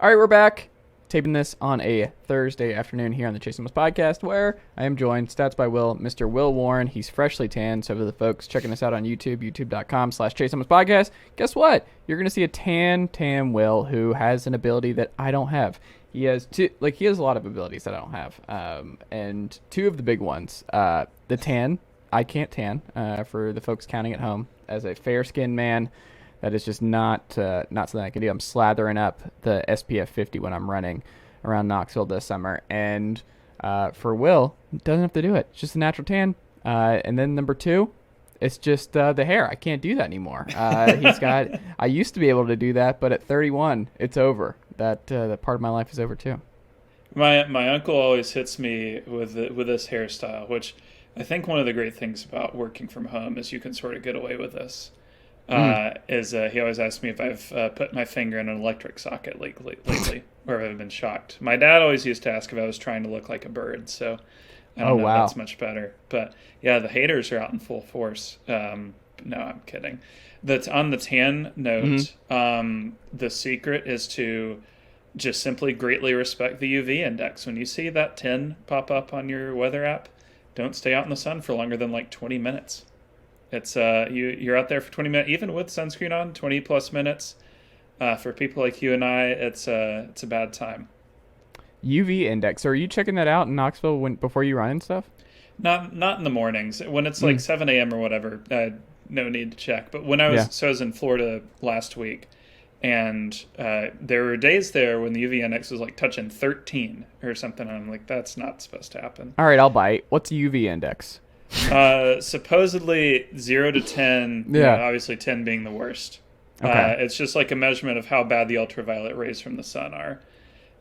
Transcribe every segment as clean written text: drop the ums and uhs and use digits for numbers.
All right, we're back. Taping this on a Thursday afternoon here on the Chase Thomas podcast, where I am joined, Stats by Will, Mr. Will Warren. He's freshly tanned, so for the folks checking us out on YouTube, youtube.com/Chase Thomas podcast, guess what? You're going to see a tan Will who has an ability that I don't have. He has he has a lot of abilities that I don't have, and two of the big ones. The tan, I can't tan, for the folks counting at home. As a fair-skinned man, that is just not something I can do. I'm slathering up the SPF 50 when I'm running around Knoxville this summer. And for Will, doesn't have to do it. It's just a natural tan. And then number two, it's just the hair. I can't do that anymore. I used to be able to do that, but at 31, it's over. That part of my life is over too. My uncle always hits me with this hairstyle, which I think one of the great things about working from home is you can sort of get away with this. He always asks me if I've put my finger in an electric socket lately, or if I've been shocked. My dad always used to ask if I was trying to look like a bird, so I don't know if that's much better. But yeah, the haters are out in full force. No, I'm kidding. That's on the tan note. The secret is to just simply greatly respect the UV index. When you see that 10 pop up on your weather app, don't stay out in the sun for longer than like 20 minutes. It's you're out there for 20 minutes, even with sunscreen on, 20 plus minutes. For people like you and I, it's a bad time. UV index. So are you checking that out in Knoxville before you run and stuff? Not in the mornings. When it's like 7 a.m. or whatever, no need to check. But when I was in Florida last week, and there were days there when the UV index was like touching 13 or something, and I'm like, that's not supposed to happen. All right, I'll bite. What's UV index? Supposedly 0 to 10, obviously 10 being the worst. Okay. It's just like a measurement of how bad the ultraviolet rays from the sun are.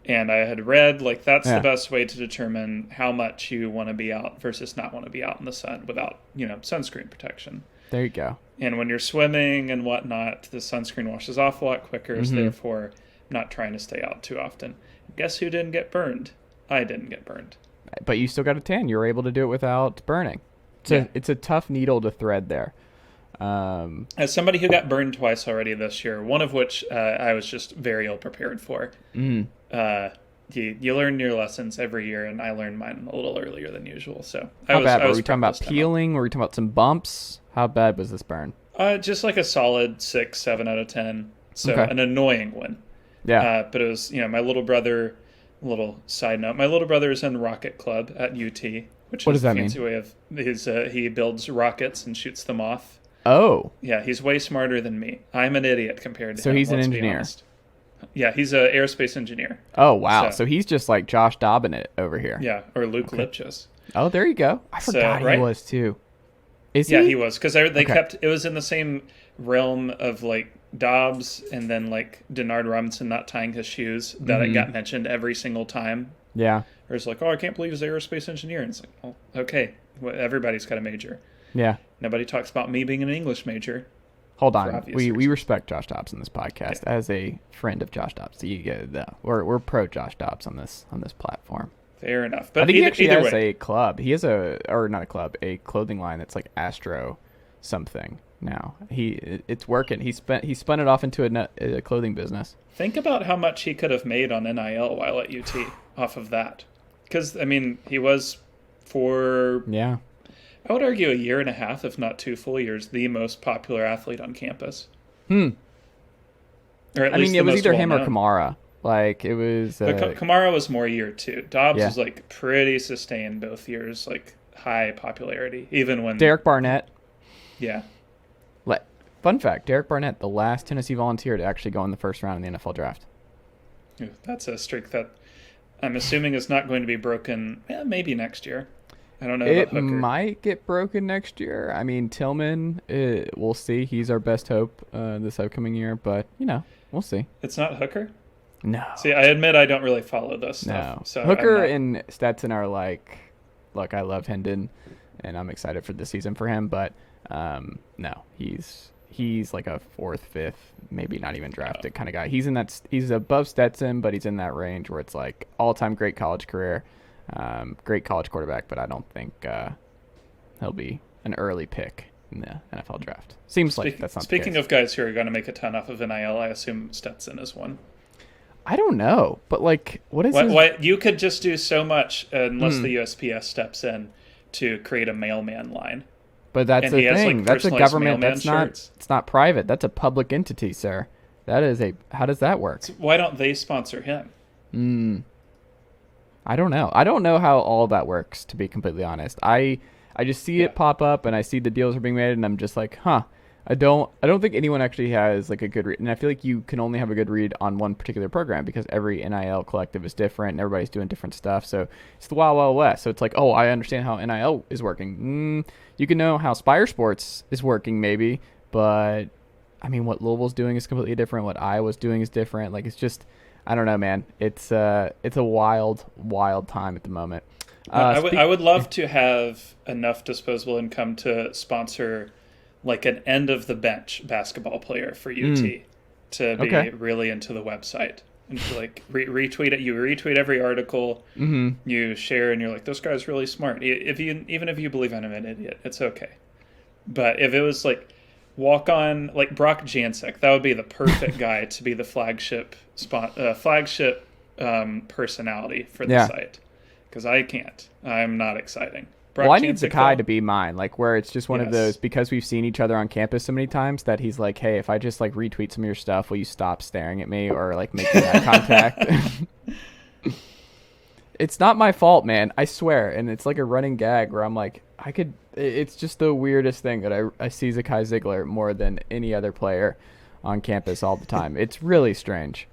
And I had read that's the best way to determine how much you want to be out versus not want to be out in the sun without, sunscreen protection. There you go. And when you're swimming and whatnot, the sunscreen washes off a lot quicker, so therefore not trying to stay out too often. Guess who didn't get burned? I didn't get burned. But you still got a tan. You were able to do it without burning. It's a tough needle to thread there. As somebody who got burned twice already this year, one of which I was just very ill prepared for. You learn your lessons every year, and I learned mine a little earlier than usual. So How bad? Were we talking about peeling? Were we talking about some bumps? How bad was this burn? Just like a solid 6, 7 out of 10. So an annoying one. Yeah. But it was, my little brother. Little side note: my little brother is in the Rocket Club at UT, which is a fancy way of he builds rockets and shoots them off. Oh. Yeah, he's way smarter than me. I'm an idiot compared to him. So he's an engineer. Yeah, he's an aerospace engineer. Oh, wow. So he's just like Josh Dobbin it over here. Yeah, or Luke Lipchus. Oh, there you go. I forgot he was too. Is he? Yeah, he was, because they kept it was in the same realm of like Dobbs and then like Denard Robinson not tying his shoes that it got mentioned every single time. Yeah. Or it's like, oh, I can't believe he's an aerospace engineer. And it's like, well, okay, everybody's got a major. Yeah. Nobody talks about me being an English major. Hold on. We respect Josh Dobbs in this podcast as a friend of Josh Dobbs. So you get we're pro Josh Dobbs on this platform. Fair enough. But I think he actually has a club. He has a clothing line that's like Astro something now. It's working. He spun it off into a clothing business. Think about how much he could have made on NIL while at UT off of that. Because, he was for... Yeah. I would argue a year and a half, if not 2 full years, the most popular athlete on campus. Or at least it was either him or Kamara. Like, it was... But Kamara was more year 2. Dobbs was, pretty sustained both years, high popularity, even when... Derek Barnett. Yeah. Fun fact, Derek Barnett, the last Tennessee Volunteer to actually go in the first round in the NFL draft. That's a streak that I'm assuming is not going to be broken maybe next year. I don't know about Hooker. It might get broken next year. Tillman, we'll see. He's our best hope this upcoming year, but, we'll see. It's not Hooker? No. See, I admit I don't really follow this stuff. No. So Hooker and Stetson are look, I love Hendon, and I'm excited for this season for him, but no, he's like a 4th, 5th, maybe not even drafted kind of guy. He's above Stetson, but he's in that range where it's like all-time great college career, great college quarterback, but I don't think he'll be an early pick in the NFL draft. Seems like that's not Speaking of guys who are going to make a ton off of NIL, I assume Stetson is one. I don't know, but like, what is what you could just do so much unless the USPS steps in to create a mailman line. But that's And the he has, thing. like, That's a personalized government. mailman That's not. shirts. It's not private. That's a public entity, sir. That is a. How does that work? So why don't they sponsor him? I don't know. I don't know how all of that works, to be completely honest. I just see it pop up, and I see the deals are being made, and I'm just like, huh. I don't think anyone actually has like a good read, and I feel like you can only have a good read on one particular program because every NIL collective is different, and everybody's doing different stuff. So it's the wild, wild west. So it's like, oh, I understand how NIL is working. You can know how Spire Sports is working, maybe, but I mean, what Louisville's doing is completely different. What Iowa's doing is different. Like, it's just, I don't know, man. It's a wild, wild time at the moment. I would love to have enough disposable income to sponsor like an end of the bench basketball player for UT to be really into the website and to like retweet it. You retweet every article, you share, and you're like, this guy's really smart. Even if you believe I'm an idiot, it's okay. But if it was like walk on like Brock Jancic, that would be the perfect guy to be the flagship personality for the site. Because I can't. I'm not exciting. Well, I need Zakai to be mine, like where it's just one of those, because we've seen each other on campus so many times that he's like, hey, if I just like retweet some of your stuff, will you stop staring at me or like making eye contact? It's not my fault, man. I swear. And it's like a running gag where I'm like, it's just the weirdest thing that I see Zakai Ziegler more than any other player on campus all the time. It's really strange.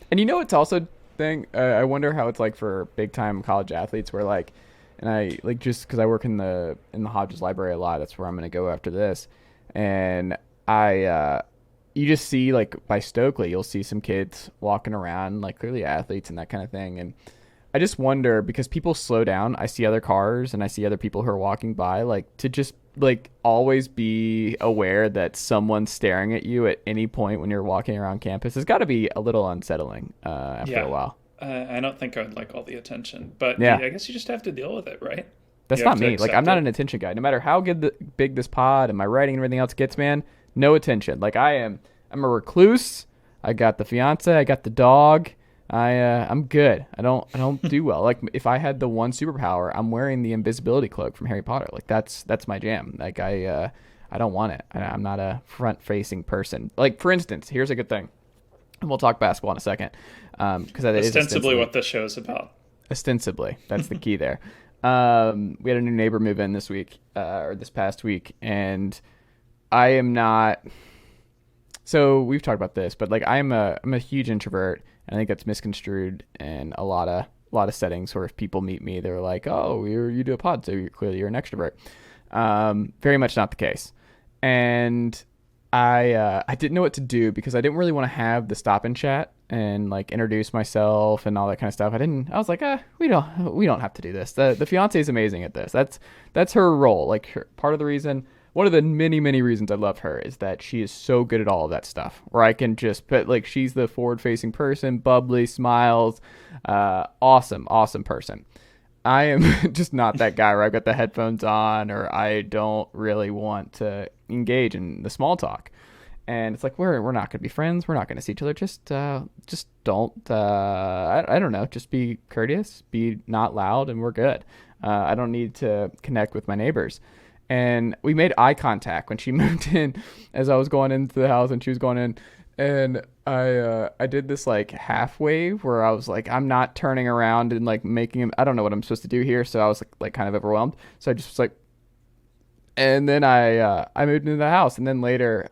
And you know, it's also thing. I wonder how it's like for big time college athletes where like, and I like just because I work in the Hodges Library a lot, that's where I'm going to go after this. And you just see like by Stokely, you'll see some kids walking around, like clearly athletes and that kind of thing. And I just wonder because people slow down. I see other cars and I see other people who are walking by, like to just like always be aware that someone's staring at you at any point when you're walking around campus has got to be a little unsettling after a while. I don't think I would like all the attention, but I guess you just have to deal with it, right? That's not me. Like, I'm not an attention guy. No matter how big this pod and my writing and everything else gets, man, no attention. Like, I'm a recluse. I got the fiance. I got the dog. I'm good. I don't do well. Like, if I had the one superpower, I'm wearing the invisibility cloak from Harry Potter. Like, that's my jam. Like, I don't want it. I'm not a front-facing person. Like, for instance, here's a good thing. And we'll talk basketball in a second. Because that is ostensibly what the show's about. Ostensibly. That's the key there. We had a new neighbor move in this week, or this past week, and I am not. So we've talked about this, but like I'm a huge introvert, and I think that's misconstrued in a lot of settings where if people meet me, they're like, "Oh, you do a pod, so you're an extrovert." Very much not the case, and I didn't know what to do because I didn't really want to have the stop and chat and like introduce myself and all that kind of stuff. I was like, we don't have to do this. The fiance is amazing at this. That's her role. Like part of the reason, one of the many, many reasons I love her is that she is so good at all of that stuff where I can just put like, she's the forward facing person, bubbly, smiles, awesome person. I am just not that guy where I've got the headphones on or I don't really want to engage in the small talk. And it's like, we're not going to be friends. We're not going to see each other. Just don't, I don't know, just be courteous, be not loud, and we're good. I don't need to connect with my neighbors. And we made eye contact when she moved in as I was going into the house and she was going in. And I did this like half wave where I was like, I'm not turning around and like making him, I don't know what I'm supposed to do here. So I was like kind of overwhelmed. So I just was like, and then I moved into the house. And then later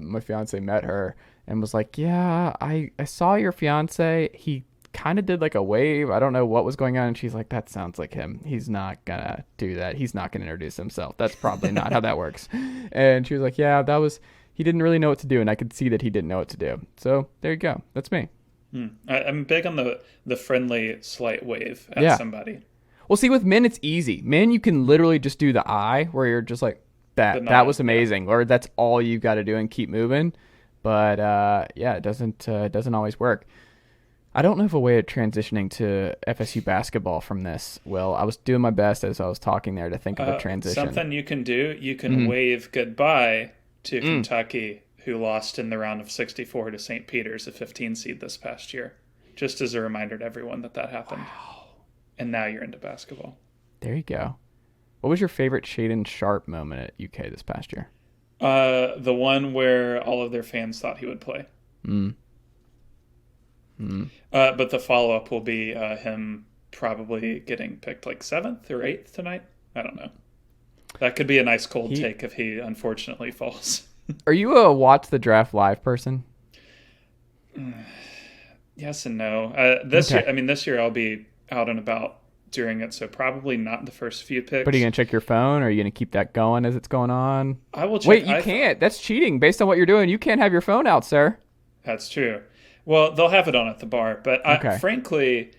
my fiance met her and was like, yeah, I saw your fiance. He kind of did like a wave. I don't know what was going on. And she's like, that sounds like him. He's not gonna do that. He's not gonna introduce himself. That's probably not how that works. And she was like, yeah, he didn't really know what to do, and I could see that he didn't know what to do. So there you go. That's me. I'm big on the friendly slight wave at somebody. Well, see, with men, it's easy. Men, you can literally just do the eye where you're just like, that was amazing, or that's all you've got to do and keep moving. But it doesn't always work. I don't know of a way of transitioning to FSU basketball from this, Will. I was doing my best as I was talking there to think of a transition. Something you can do, you can wave goodbye to Kentucky, who lost in the round of 64 to St. Peter's, a 15 seed this past year. just as a reminder to everyone that happened. Wow. And now you're into basketball. There you go. What was your favorite Shaden Sharp moment at UK this past year? The one where all of their fans thought he would play. But the follow-up will be him probably getting picked like 7th or 8th tonight. I don't know. That could be a nice cold take if he unfortunately falls. Are you a watch the draft live person? Yes and no. This year I'll be out and about during it, so probably not the first few picks. But are you going to check your phone, or are you going to keep that going as it's going on? I will check. Wait, you can't. That's cheating based on what you're doing. You can't have your phone out, sir. That's true. Well, they'll have it on at the bar, but frankly,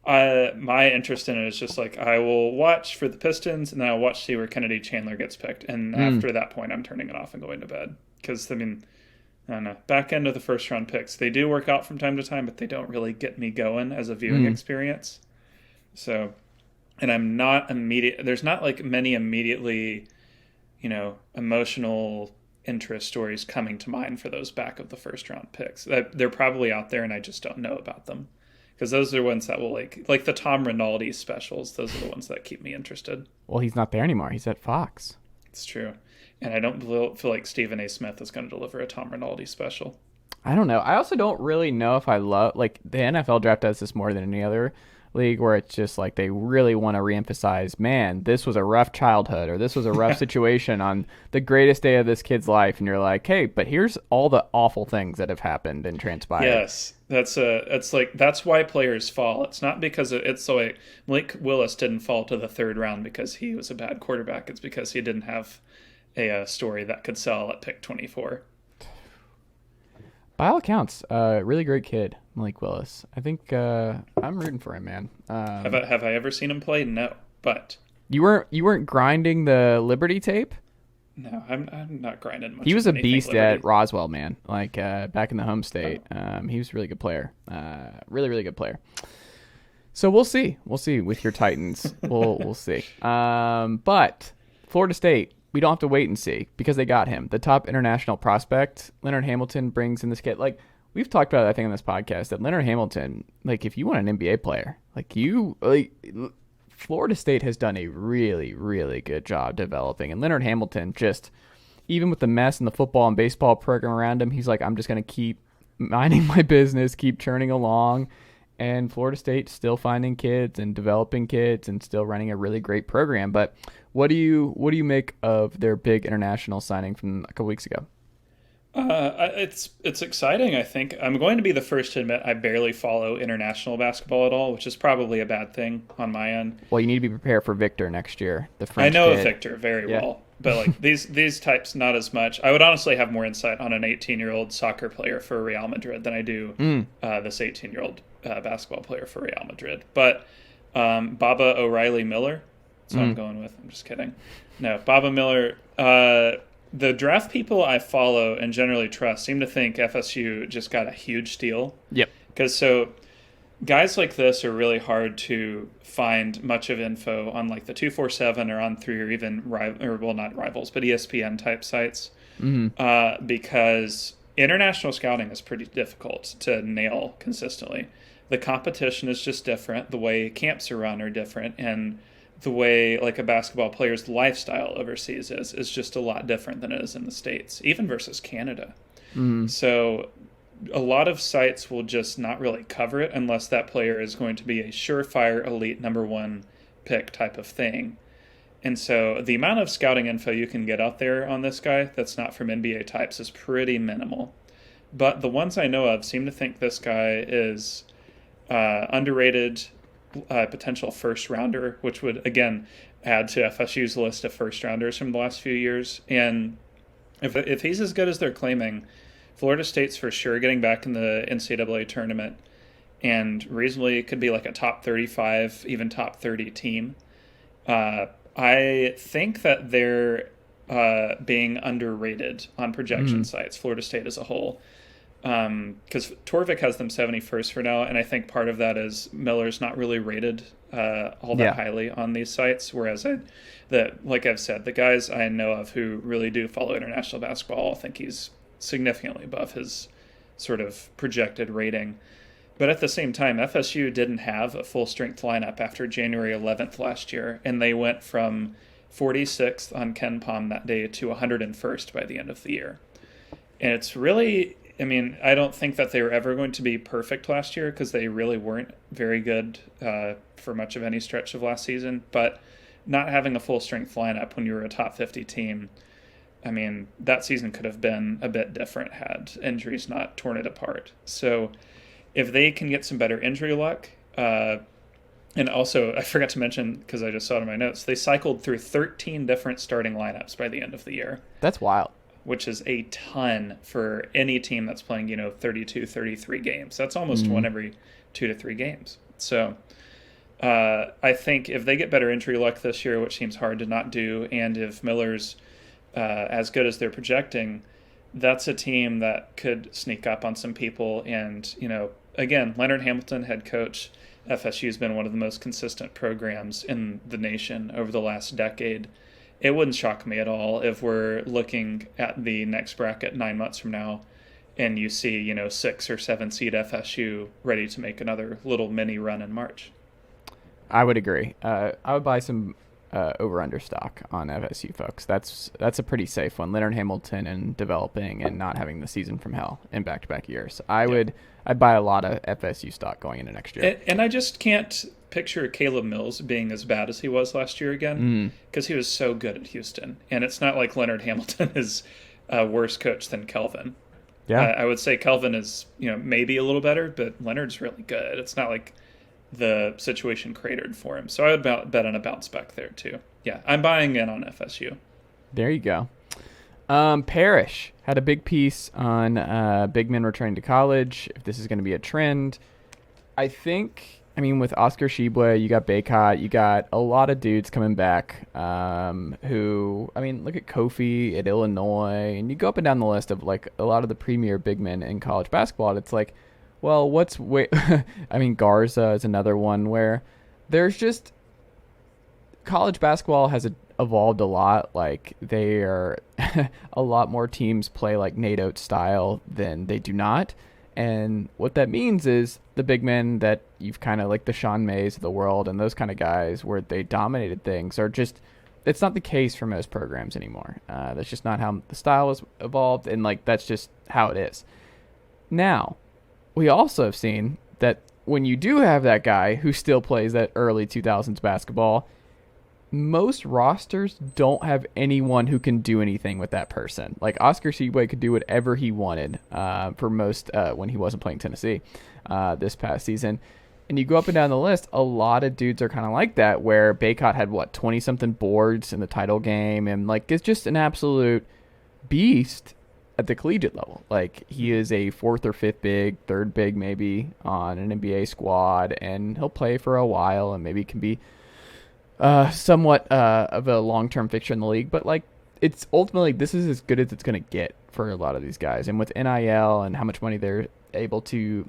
my interest in it is just like I will watch for the Pistons, and then I'll watch see where Kennedy Chandler gets picked, and after that point, I'm turning it off and going to bed. Because I don't know, back end of the first round picks, they do work out from time to time, but they don't really get me going as a viewing experience. So, and I'm not immediate. There's not like many immediately, emotional interest stories coming to mind for those back of the first round picks. They're probably out there, and I just don't know about them. Because those are ones that will like the Tom Rinaldi specials. Those are the ones that keep me interested. Well, he's not there anymore. He's at Fox. It's true. And I don't feel like Stephen A. Smith is going to deliver a Tom Rinaldi special. I don't know. I also don't really know if I love, like, the NFL draft does this more than any other league, where it's just like they really want to reemphasize, man, this was a rough childhood, or this was a rough situation on the greatest day of this kid's life. And you're like, hey, but here's all the awful things that have happened and transpired. Yes. That's why players fall. It's not because it's so like Malik Willis didn't fall to the 3rd round because he was a bad quarterback. It's because he didn't have a story that could sell at pick 24. By all accounts, really great kid, Malik Willis. I think I'm rooting for him, man. Have I ever seen him play? No, but you weren't grinding the Liberty tape. No, I'm not grinding much. He was a beast Liberty. at Roswell, man. Like back in the home state, he was a really good player. Really, really good player. So we'll see. We'll see with your Titans. We'll see. But Florida State, we don't have to wait and see because they got him. The top international prospect, Leonard Hamilton, brings in this kid. Like, we've talked about it, I think, on this podcast, that Leonard Hamilton, like, if you want an NBA player, Florida State has done a really, really good job developing. And Leonard Hamilton, just, even with the mess in the football and baseball program around him, he's like, I'm just going to keep minding my business, keep churning along. And Florida State still finding kids and developing kids and still running a really great program. But what do you make of their big international signing from a couple weeks ago? It's exciting. I think I'm going to be the first to admit I barely follow international basketball at all, which is probably a bad thing on my end. Well, you need to be prepared for Victor next year. The French I know kid. of Victor very well, but like these types, not as much. I would honestly have more insight on an 18-year-old soccer player for Real Madrid than I do this 18-year-old basketball player for Real Madrid. But Baba O'Reilly Miller, that's what I'm going with. I'm just kidding. No, Baba Miller. The draft people I follow and generally trust seem to think FSU just got a huge steal. Yep. Because guys like this are really hard to find much of info on, like the 247 or On3 or even not rivals, but ESPN type sites. Because international scouting is pretty difficult to nail consistently. The competition is just different. The way camps are run are different, and the way like a basketball player's lifestyle overseas is just a lot different than it is in the States, even versus Canada. So a lot of sites will just not really cover it unless that player is going to be a surefire elite number 1 pick type of thing. And so the amount of scouting info you can get out there on this guy that's not from NBA types is pretty minimal. But the ones I know of seem to think this guy is underrated, potential first rounder, which would again add to FSU's list of first rounders from the last few years. And if he's as good as they're claiming, Florida State's for sure getting back in the NCAA tournament, and reasonably could be like a top 35, even top 30 team. I think that they're being underrated on projection sites, Florida State as a whole. Because Torvik has them 71st for now, and I think part of that is Miller's not really rated all that highly on these sites, whereas like I've said, the guys I know of who really do follow international basketball think he's significantly above his sort of projected rating. But at the same time, FSU didn't have a full-strength lineup after January 11th last year, and they went from 46th on Ken Palm that day to 101st by the end of the year. And it's really, I mean, I don't think that they were ever going to be perfect last year because they really weren't very good for much of any stretch of last season. But not having a full-strength lineup when you were a top 50 team, I mean, that season could have been a bit different had injuries not torn it apart. So if they can get some better injury luck, and also I forgot to mention, because I just saw it in my notes, they cycled through 13 different starting lineups by the end of the year. That's wild. Which is a ton for any team that's playing, 32, 33 games. That's almost one every 2 to 3 games. So I think if they get better injury luck this year, which seems hard to not do, and if Miller's as good as they're projecting, that's a team that could sneak up on some people. And, again, Leonard Hamilton, head coach, FSU has been one of the most consistent programs in the nation over the last decade. It wouldn't shock me at all if we're looking at the next bracket 9 months from now and you see, 6 or 7 seed FSU ready to make another little mini run in March. I would agree. I would buy some over-under stock on FSU, folks. That's a pretty safe one. Leonard Hamilton and developing and not having the season from hell in back-to-back years. I'd buy a lot of FSU stock going into next year. And I just can't picture Caleb Mills being as bad as he was last year again, because he was so good at Houston. And it's not like Leonard Hamilton is a worse coach than Kelvin. Yeah, I would say Kelvin is maybe a little better, but Leonard's really good. It's not like the situation cratered for him. So I would bet on a bounce back there too. Yeah, I'm buying in on FSU. There you go. Parrish had a big piece on big men returning to college, if this is going to be a trend. I mean, with Oscar Shibwe, you got Baycott, you got a lot of dudes coming back who, I mean, look at Kofi at Illinois, and you go up and down the list of, like, a lot of the premier big men in college basketball, and it's like, well, I mean, Garza is another one where there's just college basketball has evolved a lot. Like, they are a lot more teams play like Nate Oates style than they do not. And what that means is the big men that you've kind of like the Sean Mays of the world and those kind of guys where they dominated things are just, it's not the case for most programs anymore. That's just not how the style has evolved. And like, that's just how it is. Now, we also have seen that when you do have that guy who still plays that early 2000s basketball, most rosters don't have anyone who can do anything with that person. Like Oscar Tshiebwe could do whatever he wanted for most when he wasn't playing Tennessee this past season. And you go up and down the list, a lot of dudes are kind of like that, where Baycott had, 20-something boards in the title game, and, like, it's just an absolute beast at the collegiate level. Like, he is a 4th or 5th big, 3rd big maybe on an NBA squad, and he'll play for a while and maybe can be somewhat of a long-term fixture in the league, but like it's ultimately this is as good as it's going to get for a lot of these guys. And with NIL and how much money they're able to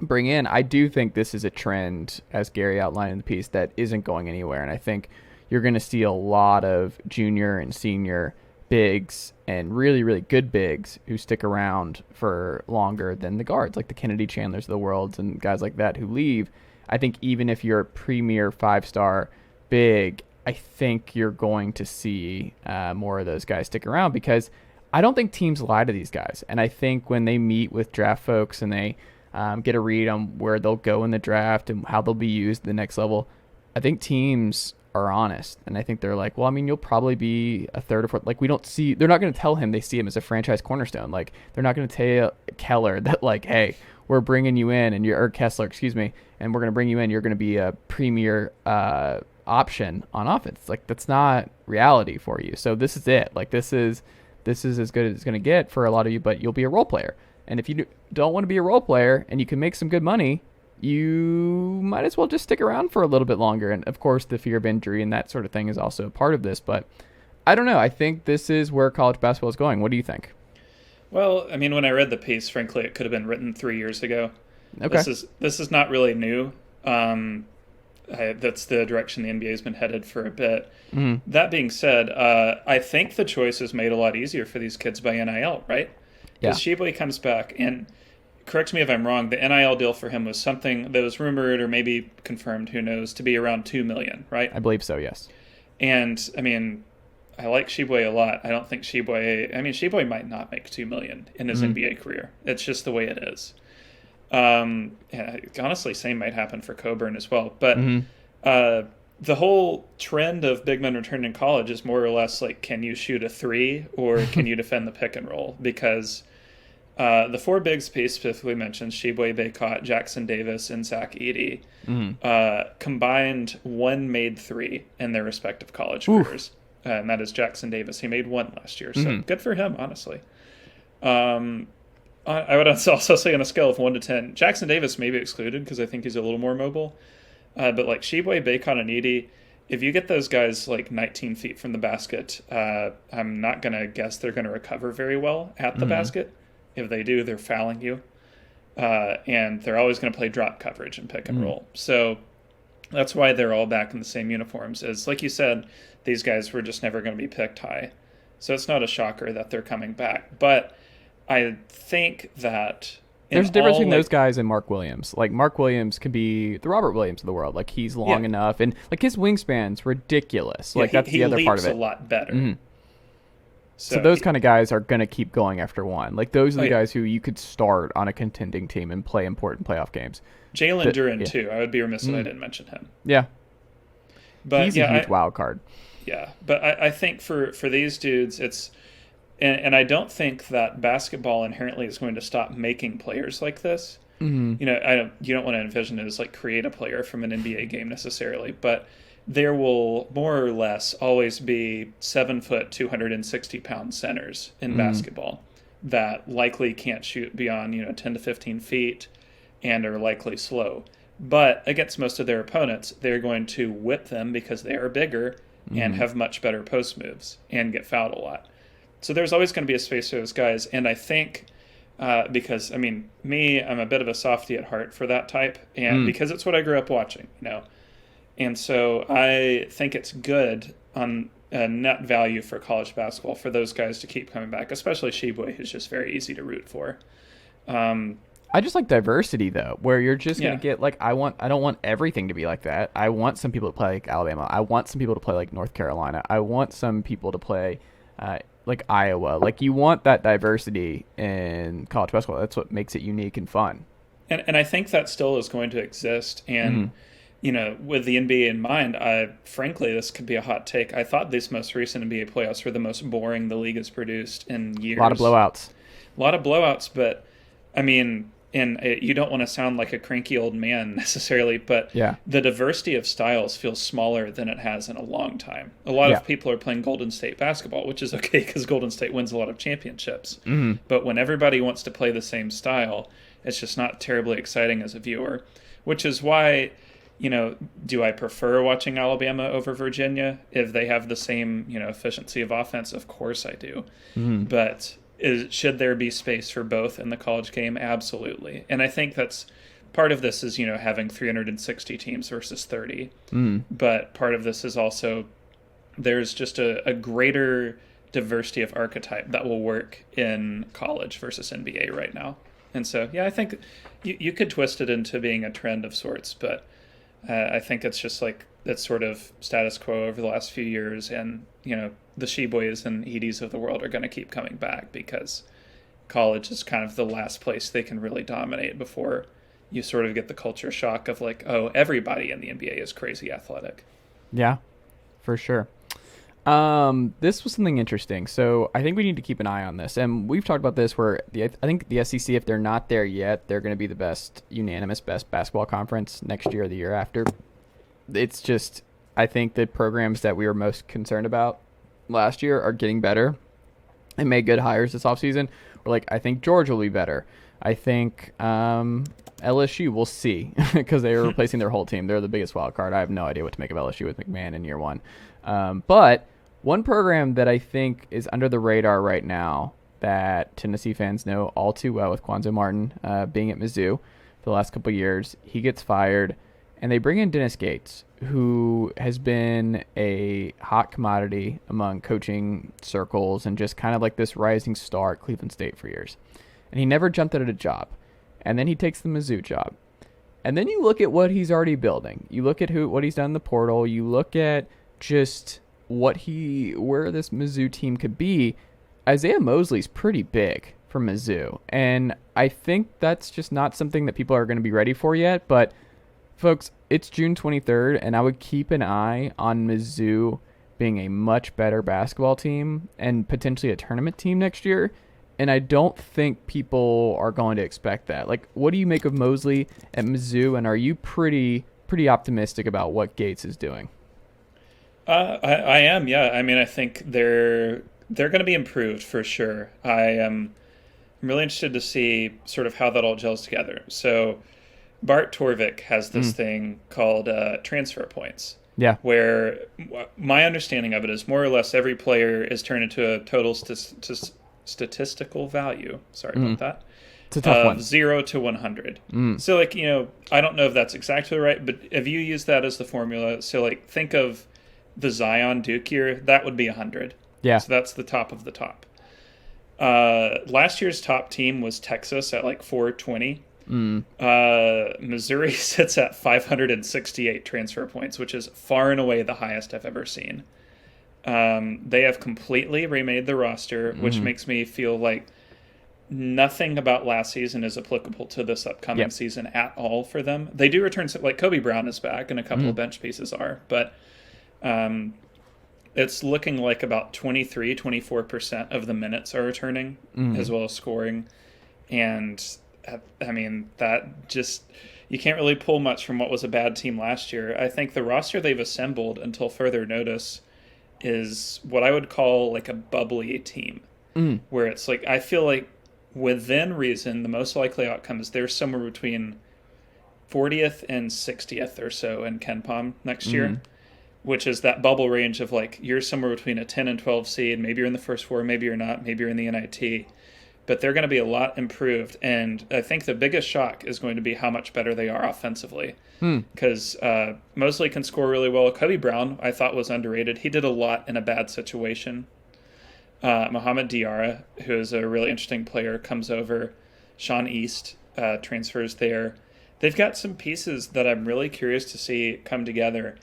bring in, I do think this is a trend, as Gary outlined in the piece, that isn't going anywhere. And I think you're going to see a lot of junior and senior bigs and really, really good bigs who stick around for longer than the guards, like the Kennedy Chandlers of the world and guys like that who leave. I think even if you're a premier 5-star big, I think you're going to see more of those guys stick around, because I don't think teams lie to these guys. And I think when they meet with draft folks and they get a read on where they'll go in the draft and how they'll be used at the next level, I think teams are honest. And I think they're like, well, I mean, you'll probably be a 3rd or 4th. Like, they're not going to tell him they see him as a franchise cornerstone. Like, they're not going to tell Keller that, like, hey, we're bringing you in or Kessler, excuse me, and we're going to bring you in. You're going to be a premier option on offense. Like, that's not reality for you. So this is it. Like, this is as good as it's going to get for a lot of you, but you'll be a role player. And if you don't want to be a role player and you can make some good money, you might as well just stick around for a little bit longer. And of course, the fear of injury and that sort of thing is also a part of this, but I don't know. I think this is where college basketball is going. What do you think? Well, I mean, when I read the piece, frankly, it could have been written 3 years ago. Okay. This is not really new. That's the direction the NBA has been headed for a bit. Mm-hmm. That being said, I think the choice is made a lot easier for these kids by NIL, right? Because Shibwe comes back, and correct me if I'm wrong, the NIL deal for him was something that was rumored or maybe confirmed, who knows, to be around $2 million, right? I believe so, yes. And I mean, I like Sheboy a lot. I don't think Sheboy might not make $2 million in his NBA career. It's just the way it is. Yeah, honestly, same might happen for Coburn as well. But the whole trend of big men returning in college is more or less like, can you shoot a three or can you defend the pick and roll? Because the four bigs Pete specifically mentioned, Sheboy, Baycott, Jackson Davis, and Zach Edey, combined one made three in their respective college careers. And that is Jackson Davis. He made one last year. So good for him, honestly. I would also say on a scale of 1 to 10, Jackson Davis may be excluded because I think he's a little more mobile. But like Sheboy, Baycott, and Edey, if you get those guys like 19 feet from the basket, I'm not going to guess they're going to recover very well at the basket. If they do, they're fouling you. And they're always going to play drop coverage and pick and roll. So that's why they're all back in the same uniforms. As like you said, these guys were just never going to be picked high. So it's not a shocker that they're coming back. But I think that there's a difference between those guys and Mark Williams. Like, Mark Williams could be the Robert Williams of the world. Like, he's long enough. And, like, his wingspan's ridiculous. Like, that's the other part of it. He leaps a lot better. So those kind of guys are going to keep going after one. Like, those are the guys who you could start on a contending team and play important playoff games. Jalen Duren, too. I would be remiss if I didn't mention him. Yeah. But he's a huge wild card. Yeah. But I think for these dudes, it's... And I don't think that basketball inherently is going to stop making players like this. You know, you don't want to envision it as like create a player from an NBA game necessarily, but there will more or less always be 7 foot, 260 pound centers in basketball that likely can't shoot beyond 10 to 15 feet and are likely slow. But against most of their opponents, they're going to whip them because they are bigger and have much better post moves and get fouled a lot. So there's always going to be a space for those guys. And I think because, I mean, I'm a bit of a softie at heart for that type. And because it's what I grew up watching, And so I think it's good on a net value for college basketball for those guys to keep coming back, especially Sheboy, who's just very easy to root for. I just like diversity, though, where you're just going to get, like, I don't want everything to be like that. I want some people to play like Alabama. I want some people to play like North Carolina. I want some people to play like Iowa. Like, you want that diversity in college basketball. That's what makes it unique and fun. And I think that still is going to exist. And, with the NBA in mind, frankly, this could be a hot take. I thought these most recent NBA playoffs were the most boring the league has produced in years. A lot of blowouts. But, I mean... And you don't want to sound like a cranky old man necessarily, but the diversity of styles feels smaller than it has in a long time. A lot of people are playing Golden State basketball, which is okay because Golden State wins a lot of championships. But when everybody wants to play the same style, it's just not terribly exciting as a viewer, which is why, do I prefer watching Alabama over Virginia if they have the same, efficiency of offense? Of course I do. But... should there be space for both in the college game? Absolutely. And I think that's part of this is, having 360 teams versus 30. But part of this is also there's just a greater diversity of archetype that will work in college versus NBA right now. And so, I think you could twist it into being a trend of sorts, but I think it's just like that's sort of status quo over the last few years. And, the Sheboys and Edys of the world are going to keep coming back because college is kind of the last place they can really dominate before you sort of get the culture shock of like, oh, everybody in the NBA is crazy athletic. Yeah, for sure. This was something interesting. So I think we need to keep an eye on this. And we've talked about this where I think the SEC, if they're not there yet, they're going to be the unanimous best basketball conference next year or the year after. It's just, I think the programs that we were most concerned about last year are getting better and made good hires this offseason. We're like, I think Georgia will be better. I think LSU, we'll see, because they are replacing their whole team. They're the biggest wild card. I have no idea what to make of LSU with McMahon in year one. But one program that I think is under the radar right now that Tennessee fans know all too well with Quanzo Martin being at Mizzou for the last couple of years, he gets fired, and they bring in Dennis Gates, who has been a hot commodity among coaching circles and just kind of like this rising star at Cleveland State for years. And he never jumped at a job. and then he takes the Mizzou job. And then you look at what he's already building. You look at what he's done in the portal. You look at just where this Mizzou team could be. Isaiah Mosley's pretty big for Mizzou, and I think that's just not something that people are going to be ready for yet. But folks, it's June 23rd, and I would keep an eye on Mizzou being a much better basketball team and potentially a tournament team next year. And I don't think people are going to expect that. Like, what do you make of Mosely at Mizzou, and are you pretty optimistic about what Gates is doing? I am, yeah. I mean, I think they're going to be improved for sure. I am really interested to see sort of how that all gels together. So Bart Torvik has this thing called transfer points. Yeah. Where my understanding of it is more or less every player is turned into a total statistical value. Sorry about that. It's a tough one. 0 to 100. So, like, I don't know if that's exactly right, but if you use that as the formula, so, like, think of the Zion Duke year, that would be 100. Yeah. So that's the top of the top. Last year's top team was Texas at, like, 420. Missouri sits at 568 transfer points, which is far and away the highest I've ever seen. They have completely remade the roster, which makes me feel like nothing about last season is applicable to this upcoming season at all for them. They do return, like Kobe Brown is back and a couple of bench pieces are, but it's looking like about 24% of the minutes are returning as well as scoring. And I mean, that just, you can't really pull much from what was a bad team last year. I think the roster they've assembled until further notice is what I would call like a bubbly team, where it's like, I feel like within reason, the most likely outcome is they're somewhere between 40th and 60th or so in KenPom next year, which is that bubble range of like, you're somewhere between a 10 and 12 seed. Maybe you're in the first four, maybe you're not, maybe you're in the NIT. But they're going to be a lot improved, and I think the biggest shock is going to be how much better they are offensively. Because Mosely can score really well. Kobe Brown, I thought, was underrated. He did a lot in a bad situation. Mohamed Diarra, who is a really interesting player, comes over. Sean East transfers there. They've got some pieces that I'm really curious to see come together.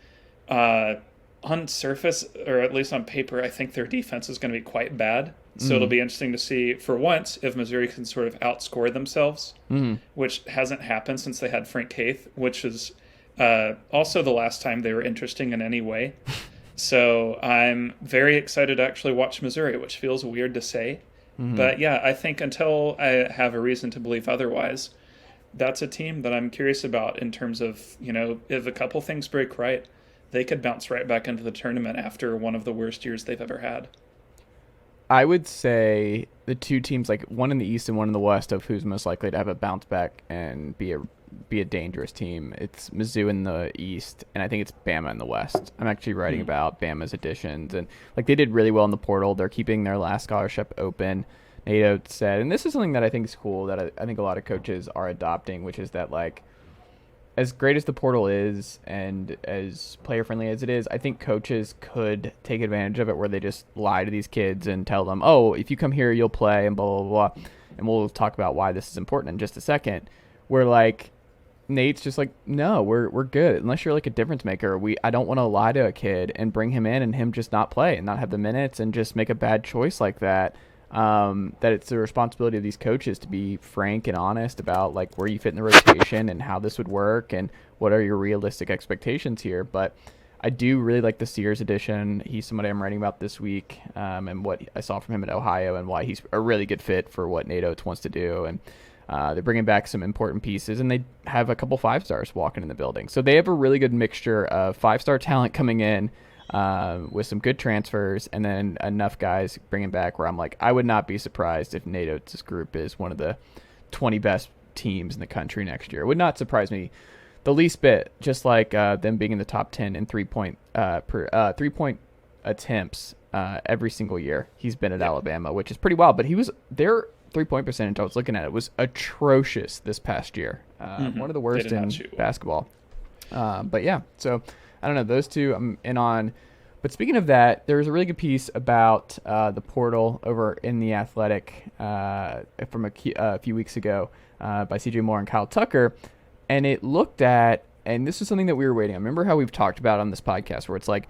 On surface, or at least on paper, I think their defense is going to be quite bad. So it'll be interesting to see, for once, if Missouri can sort of outscore themselves, which hasn't happened since they had Frank Haith, which is also the last time they were interesting in any way. So I'm very excited to actually watch Missouri, which feels weird to say. But yeah, I think until I have a reason to believe otherwise, that's a team that I'm curious about in terms of, if a couple things break right, they could bounce right back into the tournament after one of the worst years they've ever had. I would say the two teams, like one in the East and one in the West, of who's most likely to have a bounce back and be a dangerous team. It's Mizzou in the East, and I think it's Bama in the West. I'm actually writing about Bama's additions, and like they did really well in the portal. They're keeping their last scholarship open. NATO said, and this is something that I think is cool that I think a lot of coaches are adopting, which is that like, as great as the portal is and as player-friendly as it is, I think coaches could take advantage of it where they just lie to these kids and tell them, oh, if you come here, you'll play and blah, blah, blah. And we'll talk about why this is important in just a second. Where, like, Nate's just like, no, we're good. Unless you're, like, a difference maker. I don't want to lie to a kid and bring him in and him just not play and not have the minutes and just make a bad choice like that. That it's the responsibility of these coaches to be frank and honest about like where you fit in the rotation and how this would work and what are your realistic expectations here. But I do really like the Sears edition. He's somebody I'm writing about this week, and what I saw from him at Ohio and why he's a really good fit for what NATO wants to do. And they're bringing back some important pieces, and they have a couple 5-stars walking in the building. So they have a really good mixture of 5-star talent coming in, with some good transfers, and then enough guys bringing back where I'm like, I would not be surprised if NATO's group is one of the 20 best teams in the country next year. It would not surprise me the least bit, just like them being in the top 10 in three-point attempts every single year he's been at Alabama, which is pretty wild. But their three-point percentage I was looking at, it was atrocious this past year. One of the worst in basketball. But yeah, so I don't know, those two I'm in on. But speaking of that, there was a really good piece about the portal over in The Athletic from a few weeks ago by CJ Moore and Kyle Tucker. And it looked at, and this is something that we were waiting on. Remember how we've talked about on this podcast where it's like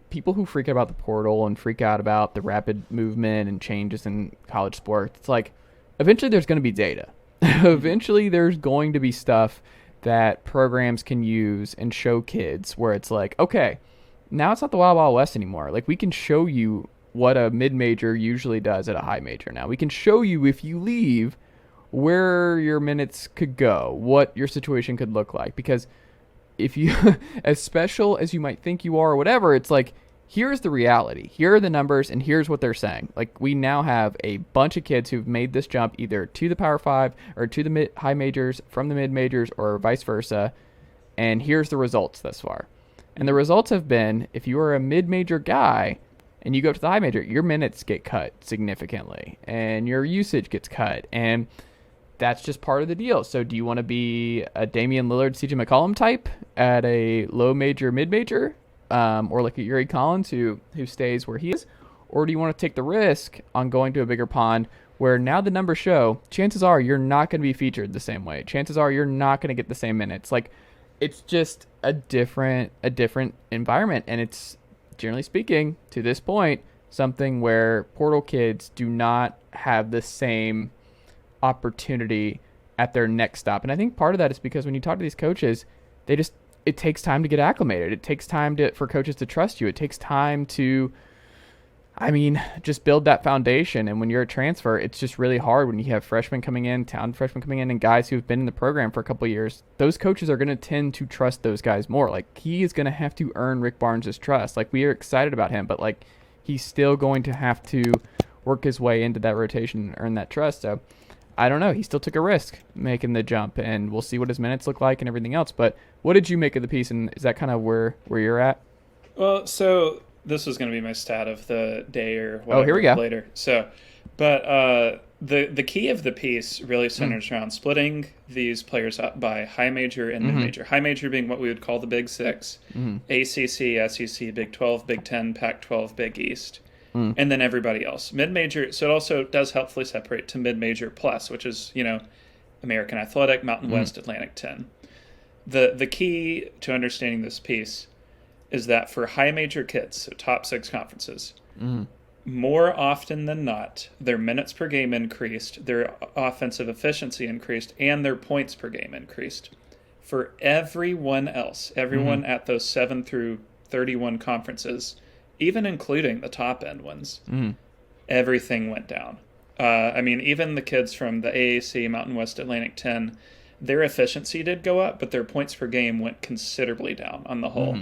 people who freak out about the portal and freak out about the rapid movement and changes in college sports. It's like eventually there's going to be data. Eventually there's going to be stuff that programs can use and show kids where it's like, okay, now it's not the Wild Wild West anymore. Like we can show you what a mid-major usually does at a high major now. We can show you if you leave where your minutes could go, what your situation could look like. Because if you, as special as you might think you are or whatever, it's like, here's the reality. Here are the numbers, and here's what they're saying. Like, we now have a bunch of kids who've made this jump either to the Power 5 or to the high majors, from the mid-majors, or vice versa, and here's the results thus far. And the results have been, if you are a mid-major guy and you go to the high major, your minutes get cut significantly, and your usage gets cut, and that's just part of the deal. So do you want to be a Damian Lillard, CJ McCollum type at a low major, mid-major, or like a Yuri Collins who stays where he is? Or do you want to take the risk on going to a bigger pond where now the numbers show, chances are you're not going to be featured the same way. Chances are you're not going to get the same minutes. Like, it's just a different environment. And it's, generally speaking, to this point, something where portal kids do not have the same opportunity at their next stop. And I think part of that is because when you talk to these coaches, it takes time to get acclimated. It takes time for coaches to trust you. It takes time to, just build that foundation. And when you're a transfer, it's just really hard when you have freshmen coming in, talented freshmen coming in, and guys who've been in the program for a couple of years. Those coaches are going to tend to trust those guys more. Like, he is going to have to earn Rick Barnes' trust. Like, we are excited about him, but like, he's still going to have to work his way into that rotation and earn that trust. So I don't know. He still took a risk making the jump, and we'll see what his minutes look like and everything else. But what did you make of the piece, and is that kind of where you're at? Well, so this was going to be my stat of the day or whatever here we go. later. So, but the key of the piece really centers around splitting these players up by high major and mid-major. High major being what we would call the Big Six, ACC, SEC, Big 12, Big 10, Pac-12, Big East. And then everybody else. Mid-major, so it also does helpfully separate to mid-major plus, which is, American Athletic, Mountain West, Atlantic 10. The key to understanding this piece is that for high major kids, so top 6 conferences, more often than not, their minutes per game increased, their offensive efficiency increased, and their points per game increased. For everyone else, everyone at those 7 through 31 conferences, even including the top end ones, everything went down. Even the kids from the AAC, Mountain West, Atlantic 10, their efficiency did go up, but their points per game went considerably down on the whole.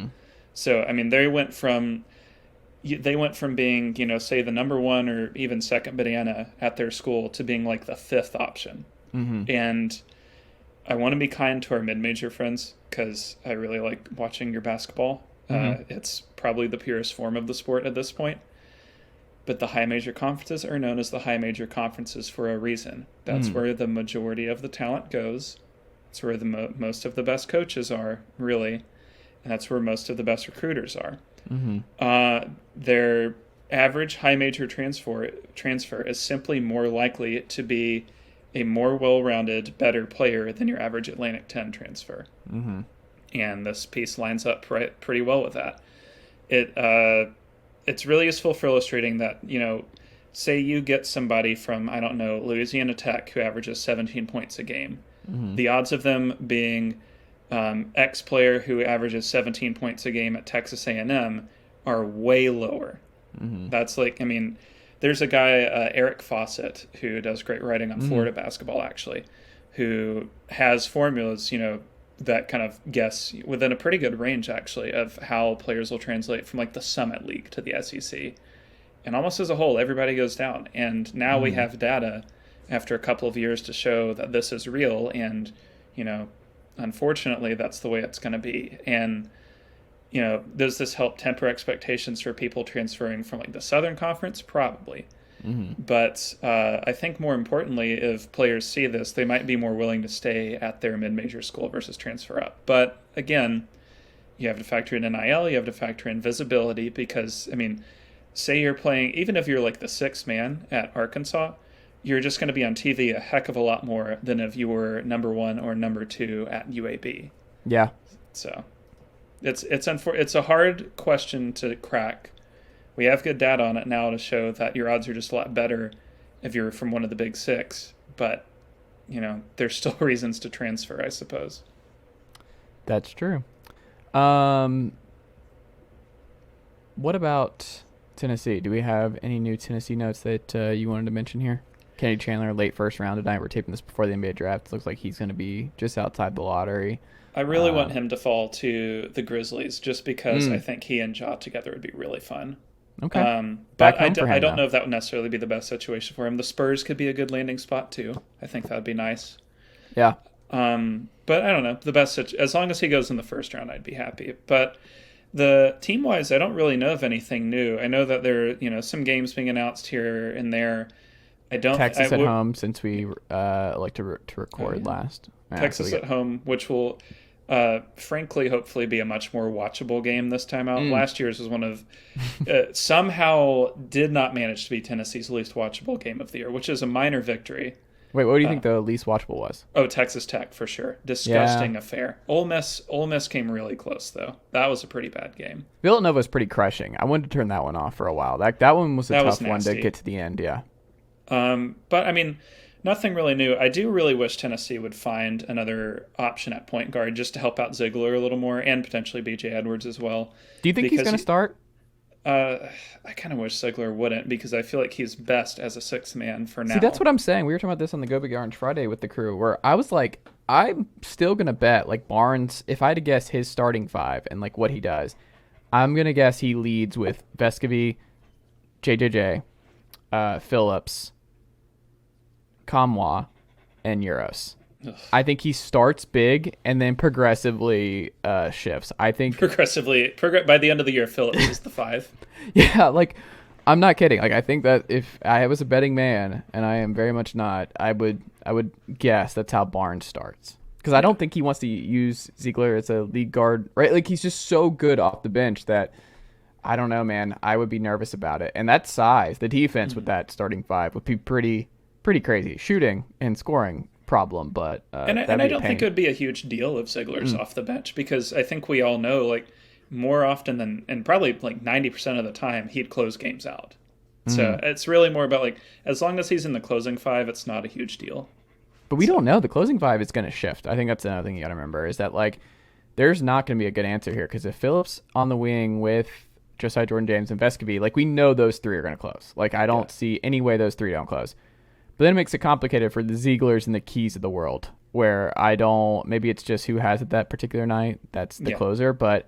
So, they went from being, say, the number 1 or even second banana at their school to being like the 5th option. And I want to be kind to our mid-major friends because I really like watching your basketball. It's probably the purest form of the sport at this point. But the high major conferences are known as the high major conferences for a reason. That's where the majority of the talent goes. That's where the most of the best coaches are, really. And that's where most of the best recruiters are. Their average high major transfer is simply more likely to be a more well-rounded, better player than your average Atlantic 10 transfer. And this piece lines up pretty well with that. It's really useful for illustrating that, say you get somebody from, Louisiana Tech who averages 17 points a game. The odds of them being X player who averages 17 points a game at Texas A&M are way lower. That's like, there's a guy, Eric Fawcett, who does great writing on Florida basketball, actually, who has formulas, that kind of guess within a pretty good range, actually, of how players will translate from like the Summit League to the SEC. And almost as a whole, everybody goes down. And now we have data after a couple of years to show that this is real. And, unfortunately, that's the way it's going to be. And, does this help temper expectations for people transferring from like the Southern Conference? Probably. But I think more importantly, if players see this, they might be more willing to stay at their mid-major school versus transfer up. But again, You have to factor in NIL. You have to factor in visibility because, I mean, say you're playing, even if you're like the sixth man at Arkansas, you're just going to be on TV a heck of a lot more than if you were number 1 or number 2 at UAB. Yeah. So it's a hard question to crack. We have good data on it now to show that your odds are just a lot better if you're from one of the big 6, but there's still reasons to transfer, I suppose. That's true. What about Tennessee? Do we have any new Tennessee notes that you wanted to mention here? Kenny Chandler, late first round tonight. We're taping this before the NBA draft. It looks like he's going to be just outside the lottery. I really want him to fall to the Grizzlies just because I think he and Ja together would be really fun. Okay. But I don't know if that would necessarily be the best situation for him. The Spurs could be a good landing spot too. I think that would be nice. Yeah. But I don't know. As long as he goes in the first round, I'd be happy. But the team-wise, I don't really know of anything new. I know that there are, some games being announced here and there. Texas at home, since we like to record last. Yeah, Texas at home, which will, frankly, hopefully be a much more watchable game this time out. Last year's was one of somehow did not manage to be Tennessee's least watchable game of the year, which is a minor victory. Wait, what do you think the least watchable was? Oh, Texas Tech for sure. Disgusting affair. Ole Miss came really close though. That was a pretty bad game. Villanova's pretty crushing. I wanted to turn that one off for a while. That one was a tough one to get to the end. Yeah. But I mean, nothing really new. I do really wish Tennessee would find another option at point guard just to help out Ziegler a little more and potentially B.J. Edwards as well. Do you think he's going to start? I kind of wish Ziegler wouldn't because I feel like he's best as a sixth man for now. See, that's what I'm saying. We were talking about this on the Go Big Orange Friday with the crew where I was like, I'm still going to bet like Barnes, if I had to guess his starting 5 and like what he does, I'm going to guess he leads with Vescovy, JJJ, Phillips, Kamwa, and Euros. Ugh. I think he starts big and then progressively shifts. I think by the end of the year, Phillips is the 5. Yeah, like I'm not kidding. Like I think that if I was a betting man, and I am very much not, I would guess that's how Barnes starts. Because I don't think he wants to use Ziegler as a lead guard, right? Like he's just so good off the bench that I don't know, man. I would be nervous about it. And that size, the defense with that starting 5 would be pretty crazy. Shooting and scoring problem, but I don't think it would be a huge deal if Ziegler's off the bench because I think we all know like more often than and probably like 90% of the time he'd close games out. So it's really more about like as long as he's in the closing 5, it's not a huge deal. But we don't know. The closing 5 is going to shift. I think that's another thing you got to remember is that like there's not going to be a good answer here because if Phillips on the wing with Josiah Jordan-James and Vescovy, like we know those 3 are going to close. Like I don't see any way those 3 don't close. But then it makes it complicated for the Zieglers and the Keys of the world, where maybe it's just who has it that particular night. That's the closer, but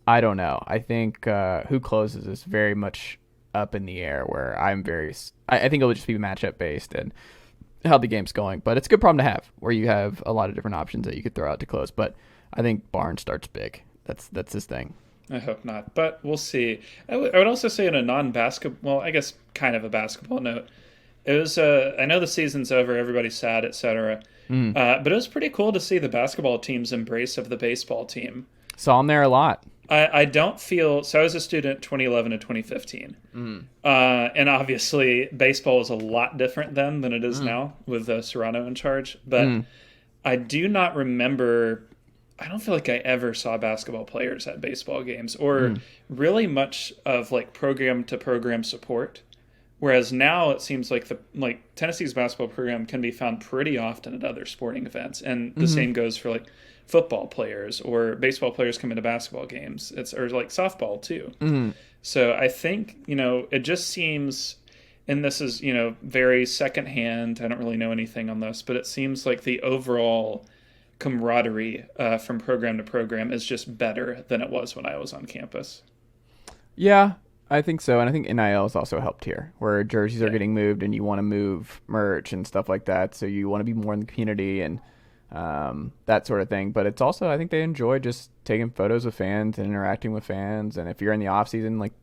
I don't know. I think who closes is very much up in the air, where I think it'll just be matchup based and how the game's going. But it's a good problem to have, where you have a lot of different options that you could throw out to close. But I think Barnes starts big. That's his thing. I hope not, but we'll see. I would also say in a non-basketball, well, I guess kind of a basketball note, it was, I know the season's over, everybody's sad, etc. But it was pretty cool to see the basketball team's embrace of the baseball team. Saw him there a lot. I don't feel, so I was a student 2011 to 2015. And obviously baseball was a lot different then than it is now with Serrano in charge. But I do not remember, I don't feel like I ever saw basketball players at baseball games or really much of like program to program support. Whereas now it seems like Tennessee's basketball program can be found pretty often at other sporting events, and the same goes for like football players or baseball players come into basketball games. Or like softball too. So I think it just seems, and this is very secondhand. I don't really know anything on this, but it seems like the overall camaraderie from program to program is just better than it was when I was on campus. Yeah. I think so, and I think NIL has also helped here, where jerseys are getting moved and you want to move merch and stuff like that, so you want to be more in the community and that sort of thing. But it's also, I think they enjoy just taking photos with fans and interacting with fans, and if you're in the off-season, like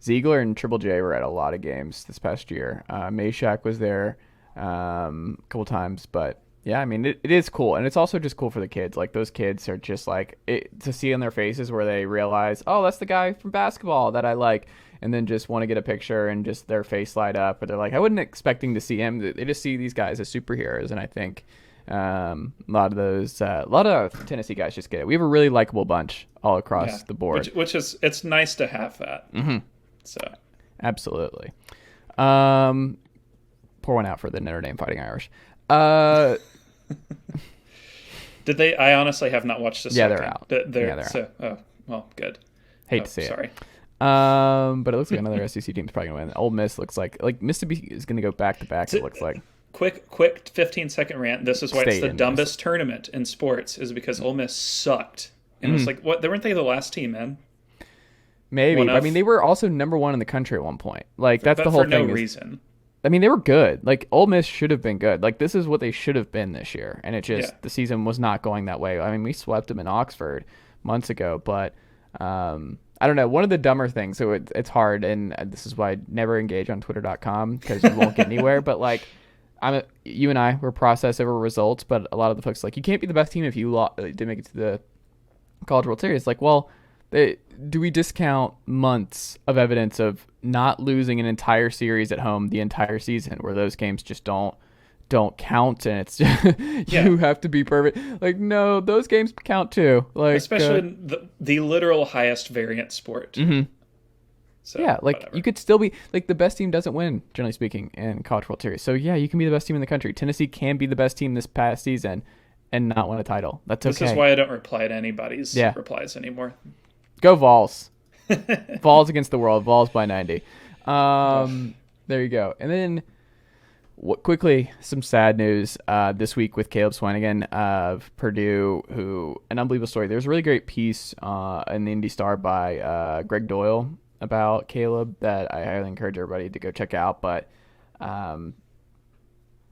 Ziegler and Triple J were at a lot of games this past year. Meshack was there a couple times, but Yeah, I mean, it is cool. And it's also just cool for the kids. Like, those kids are just like, to see on their faces where they realize, oh, that's the guy from basketball that I like. And then just want to get a picture and just their face light up. But they're like, I wasn't expecting to see him. They just see these guys as superheroes. And I think a lot of Tennessee guys just get it. We have a really likable bunch all across the board. Which is, it's nice to have that. Mm-hmm. So. Absolutely. Pour one out for the Notre Dame Fighting Irish. Did they? I honestly have not watched this. Yeah, they're out. They're out. Oh, well, good. Hate to see sorry. it. But it looks like another SEC team's probably going to win. Ole Miss looks like Mississippi is going to go back to back. It looks like. Quick 15-second rant. This is why it's the dumbest tournament in sports, is because Ole Miss sucked. And it's like, what? Weren't they the last team, man? Maybe. I mean, they were also number one in the country at one point. Like, that's the whole thing. For no reason. I mean, they were good. Like, Ole Miss should have been good. Like, this is what they should have been this year. And it just, the season was not going that way. I mean, we swept them in Oxford months ago. But, I don't know. One of the dumber things, so it's hard. And this is why I never engage on Twitter.com, because you won't get anywhere. But, like, you and I were process over results. But a lot of the folks, like, you can't be the best team if you didn't make it to the College World Series. Like, well, do we discount months of evidence of not losing an entire series at home the entire season, where those games just don't count, and it's just, you have to be perfect? Like, no, those games count too. Like, especially in the literal highest variant sport. Mm-hmm. So, yeah, like whatever. You could still be like, the best team doesn't win, generally speaking, in College World Series. So yeah, you can be the best team in the country. Tennessee can be the best team this past season and not win a title. That's okay. This is why I don't reply to anybody's replies anymore. Go Vols. Vols against the world. Vols by 90. There you go. And then quickly, some sad news this week with Caleb Swanigan of Purdue, who, an unbelievable story. There was a really great piece in the Indy Star by Greg Doyle about Caleb that I highly encourage everybody to go check out. But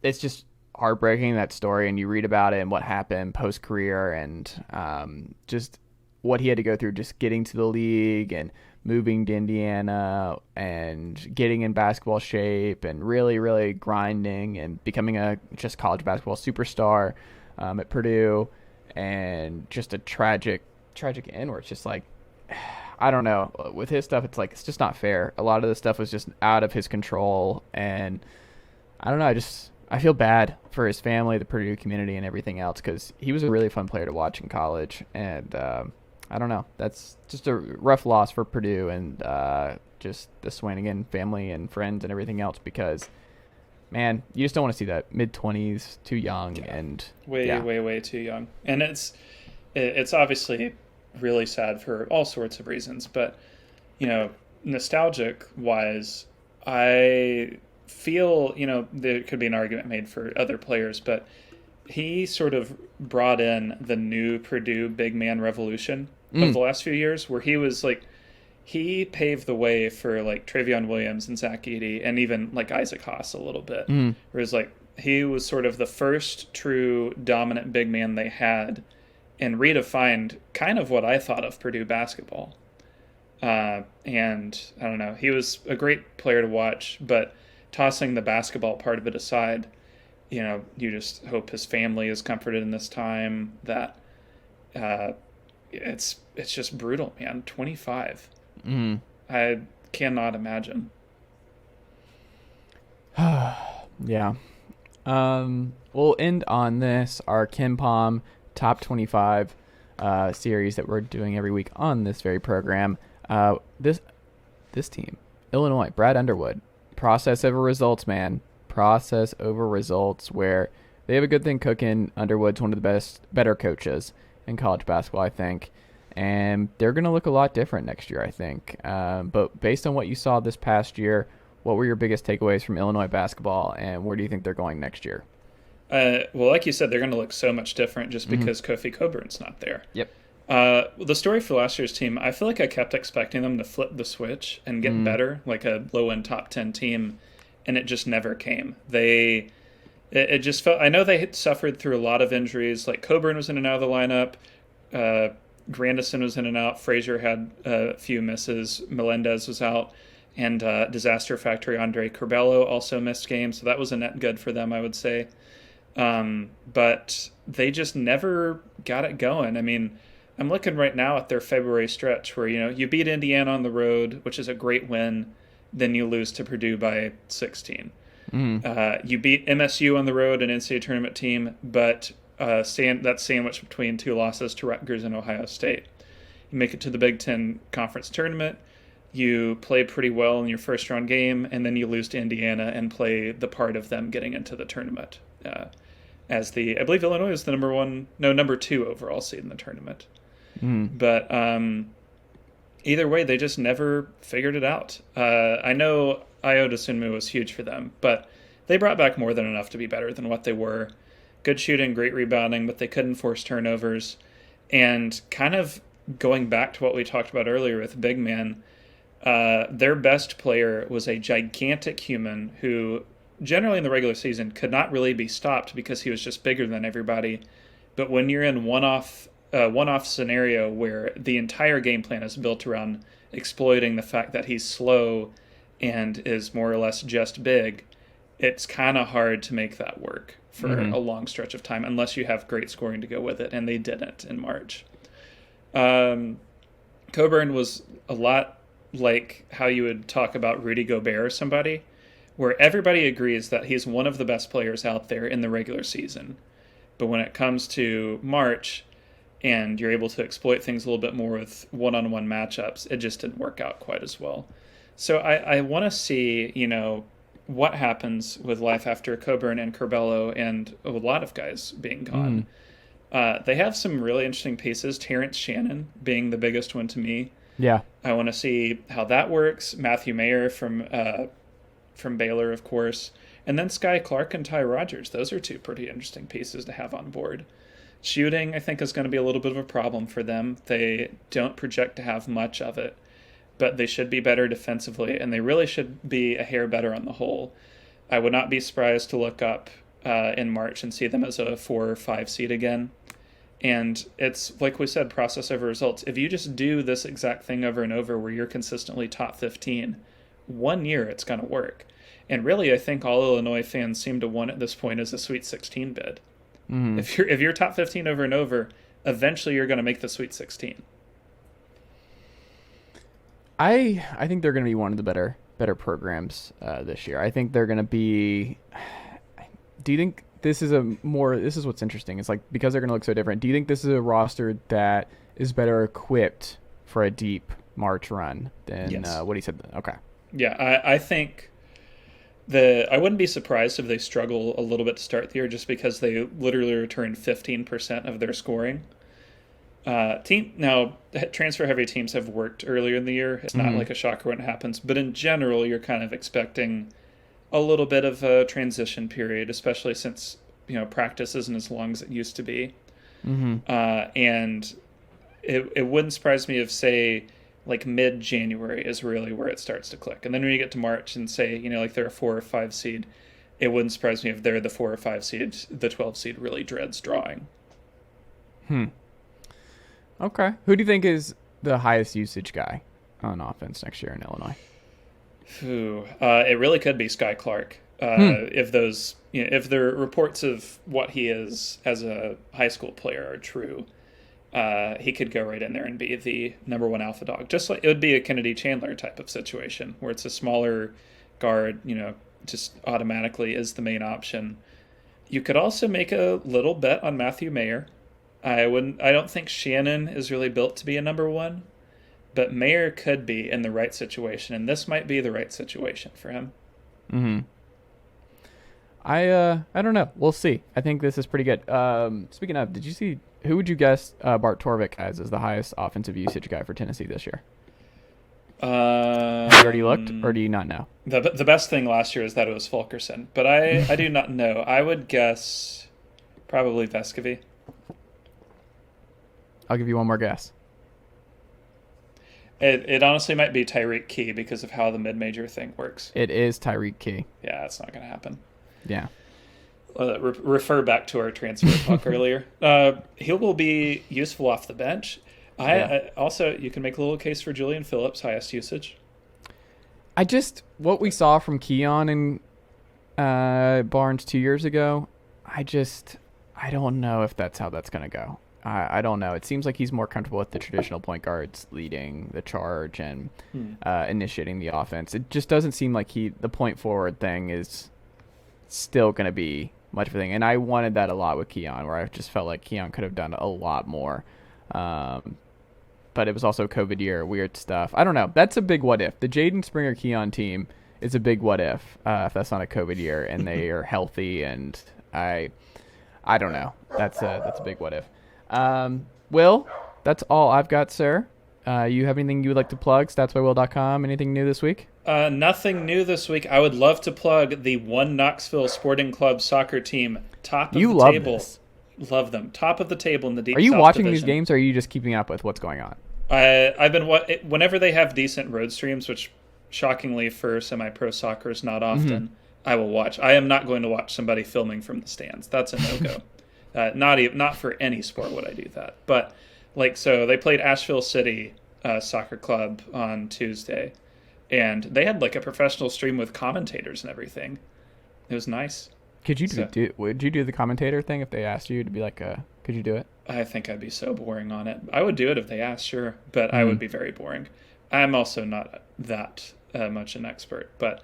it's just heartbreaking, that story, and you read about it and what happened post-career, and just what he had to go through just getting to the league and moving to Indiana and getting in basketball shape and really, really grinding and becoming a just college basketball superstar at Purdue, and just a tragic end where it's just like, I don't know. With his stuff, it's like, it's just not fair. A lot of the stuff was just out of his control, and I don't know. I feel bad for his family, the Purdue community, and everything else, because he was a really fun player to watch in college, and I don't know. That's just a rough loss for Purdue and just the Swanigan family and friends and everything else, because, man, you just don't want to see that. Mid-20s, too young, and way too young. And it's obviously really sad for all sorts of reasons, but, you know, nostalgic-wise, I feel, you know, there could be an argument made for other players, but he sort of brought in the new Purdue big man revolution of the last few years, where he was like, he paved the way for like Travion Williams and Zach Edey, and even like Isaac Haas a little bit. Whereas like, he was sort of the first true dominant big man they had, and redefined kind of what I thought of Purdue basketball. And I don't know, he was a great player to watch, but tossing the basketball part of it aside, you know, you just hope his family is comforted in this time. That it's just brutal, man. 25. I cannot imagine. Yeah. We'll end on this, our Ken Pom top 25 series that we're doing every week on this very program. This team, Illinois, Brad Underwood, process over results, man. Process over results, where they have a good thing cooking. Underwood's one of the better coaches in college basketball, I think. And they're going to look a lot different next year, I think. But based on what you saw this past year, what were your biggest takeaways from Illinois basketball, and where do you think they're going next year? Well, like you said, they're going to look so much different just because Kofi Coburn's not there. Yep. The story for last year's team, I feel like I kept expecting them to flip the switch and get better, like a low-end top 10 team, and it just never came. It just felt, I know they had suffered through a lot of injuries. Like, Coburn was in and out of the lineup. Grandison was in and out. Frazier had a few misses. Melendez was out. And Disaster Factory Andre Curbelo also missed games. So that was a net good for them, I would say. But they just never got it going. I mean, I'm looking right now at their February stretch where, you beat Indiana on the road, which is a great win. Then you lose to Purdue by 16. You beat MSU on the road, an NCAA tournament team, but that's sandwiched between two losses to Rutgers and Ohio State. You make it to the Big Ten Conference Tournament. You play pretty well in your first round game, and then you lose to Indiana and play the part of them getting into the tournament. I believe Illinois is the number 2 overall seed in the tournament. But either way, they just never figured it out. I know Ayo Dosunmu was huge for them, but they brought back more than enough to be better than what they were. Good shooting, great rebounding, but they couldn't force turnovers. And kind of going back to what we talked about earlier with big man, their best player was a gigantic human who generally in the regular season could not really be stopped because he was just bigger than everybody. But when you're in one-off scenario where the entire game plan is built around exploiting the fact that he's slow and is more or less just big, it's kind of hard to make that work for a long stretch of time unless you have great scoring to go with it, and they didn't in March. Coburn was a lot like how you would talk about Rudy Gobert or somebody, where everybody agrees that he's one of the best players out there in the regular season. But when it comes to March and you're able to exploit things a little bit more with one-on-one matchups, it just didn't work out quite as well. So I want to see, what happens with life after Coburn and Curbelo and a lot of guys being gone. They have some really interesting pieces, Terrence Shannon being the biggest one to me. Yeah. I want to see how that works. Matthew Mayer from Baylor, of course. And then Sky Clark and Ty Rogers. Those are two pretty interesting pieces to have on board. Shooting, I think, is going to be a little bit of a problem for them. They don't project to have much of it, but they should be better defensively, and they really should be a hair better on the whole. I would not be surprised to look up in March and see them as a 4 or 5 seed again. And it's, like we said, process over results. If you just do this exact thing over and over where you're consistently top 15, 1 year it's going to work. And really, I think all Illinois fans seem to want at this point is a Sweet 16 bid. If you're top 15 over and over, eventually you're going to make the Sweet 16. I think they're going to be one of the better programs this year. I think they're going to be. Do you think this is what's interesting? It's like, because they're going to look so different. Do you think this is a roster that is better equipped for a deep March run than what he said? Okay. Yeah, I think I wouldn't be surprised if they struggle a little bit to start the year, just because they literally returned 15% of their scoring. Transfer heavy teams have worked earlier in the year. It's not like a shocker when it happens, but in general, you're kind of expecting a little bit of a transition period, especially since practice isn't as long as it used to be. And it wouldn't surprise me if, say, like mid-January is really where it starts to click. And then when you get to March and say, like they're a 4 or 5 seed, it wouldn't surprise me if they're the 4 or 5 seed, the 12 seed really dreads drawing. Okay. Who do you think is the highest usage guy on offense next year in Illinois? It really could be Sky Clark. If the reports of what he is as a high school player are true, he could go right in there and be the number 1 alpha dog. Just like it would be a Kennedy Chandler type of situation where it's a smaller guard, just automatically is the main option. You could also make a little bet on Matthew Mayer. I don't think Shannon is really built to be a number 1, but Mayer could be in the right situation, and this might be the right situation for him. I don't know. We'll see. I think this is pretty good. Speaking of, did you see, who would you guess Bart Torvik has as the highest offensive usage guy for Tennessee this year? Have you already looked, or do you not know? The best thing last year is that it was Fulkerson, but I do not know. I would guess probably Vescovy. I'll give you one more guess. It honestly might be Tyreek Key because of how the mid-major thing works. It is Tyreek Key. Yeah, it's not going to happen. Yeah. Refer back to our transfer talk earlier. He will be useful off the bench. Also, you can make a little case for Julian Phillips, highest usage. What we saw from Keon and Barnes 2 years ago, I don't know if that's how that's going to go. I don't know. It seems like he's more comfortable with the traditional point guards leading the charge and initiating the offense. It just doesn't seem like the point forward thing is still going to be much of a thing. And I wanted that a lot with Keon, where I just felt like Keon could have done a lot more. But it was also a COVID year, weird stuff. I don't know. That's a big what if. The Jaden Springer Keon team is a big what if that's not a COVID year and they are healthy. And I don't know. That's a big what if. Will, that's all I've got, sir. You have anything you would like to plug? StatsByWill.com. Anything new this week? Nothing new this week. I would love to plug the One Knoxville Sporting Club soccer team. Top of the table. This. Love them. Top of the table in the deep Are you South watching Division. these games, or are you just keeping up with what's going on? I've been whenever they have decent road streams, which shockingly for semi-pro soccer is not often. I will watch. I am not going to watch somebody filming from the stands. That's a no-go. Not for any sport would I do that. But so they played Asheville City Soccer Club on Tuesday, and they had a professional stream with commentators and everything. It was nice. Would you do the commentator thing if they asked you to be could you do it? I think I'd be so boring on it. I would do it if they asked, sure, but I would be very boring. I'm also not that much an expert, but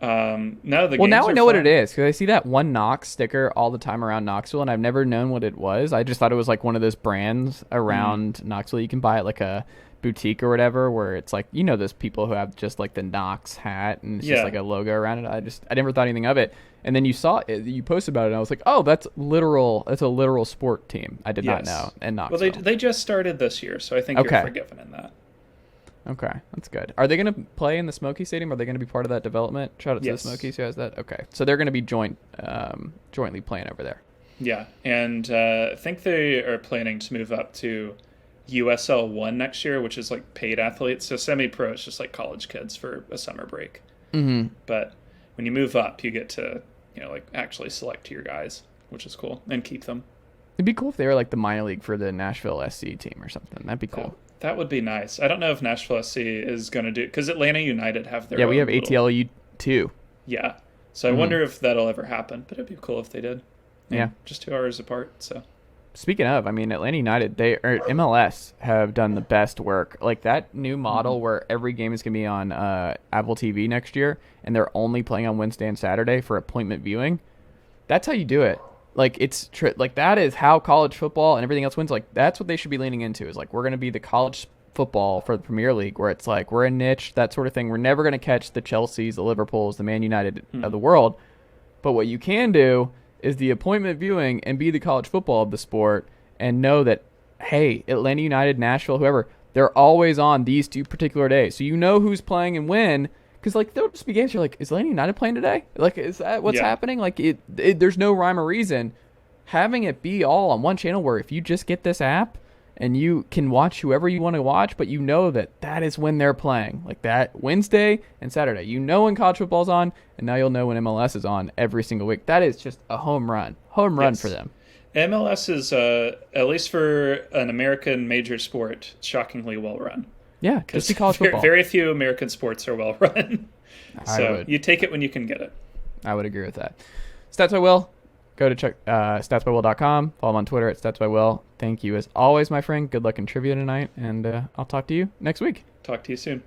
no, the games now I are know fun. what it is, because I see that One Knox sticker all the time around Knoxville, and I've never known what it was. I just thought it was one of those brands around Knoxville. You can buy it a boutique or whatever, where it's those people who have just the Knox hat and it's just a logo around it. I never thought anything of it. And then you saw it, you posted about it, and I was like, oh, that's a literal sport team. I did not know. And Knoxville. Well, they just started this year, so I think you're forgiven in that. Okay, that's good. Are they going to play in the Smoky Stadium? Are they going to be part of that development? Shout out to the Smokies who has that. Okay, so they're going to be jointly playing over there. Yeah, and I think they are planning to move up to USL 1 next year, which is paid athletes. So semi-pro is just college kids for a summer break. Mm-hmm. But when you move up, you get to actually select your guys, which is cool, and keep them. It'd be cool if they were the minor league for the Nashville SC team or something. That'd be cool. That would be nice. I don't know if Nashville SC is going to do, because Atlanta United have their own. Yeah, we have ATLU too. Yeah. So I wonder if that'll ever happen, but it'd be cool if they did. Yeah. Just 2 hours apart, so. Speaking of, Atlanta United, MLS have done the best work. That new model where every game is going to be on Apple TV next year, and they're only playing on Wednesday and Saturday for appointment viewing. That's how you do it. That is how college football and everything else wins. That's what they should be leaning into. Is we're going to be the college football for the Premier League, where it's we're a niche, that sort of thing. We're never going to catch the Chelseas, the Liverpools, the Man United of the world. But what you can do is the appointment viewing and be the college football of the sport, and know that, hey, Atlanta United, Nashville, whoever, they're always on these 2 particular days. So you know who's playing and when. Because, there'll just be games you're is Atlanta United playing today? Is that what's happening? There's no rhyme or reason. Having it be all on one channel, where if you just get this app and you can watch whoever you want to watch, but you know that is when they're playing. That Wednesday and Saturday. You know when college football's on, and now you'll know when MLS is on every single week. That is just a home run. Home run for them. MLS is, at least for an American major sport, shockingly well run. Yeah, just be college football. Very few American sports are well run. So you take it when you can get it. I would agree with that. Stats by Will. Go to check statsbywill.com. Follow him on Twitter at statsbywill. Thank you as always, my friend. Good luck in trivia tonight, and I'll talk to you next week. Talk to you soon.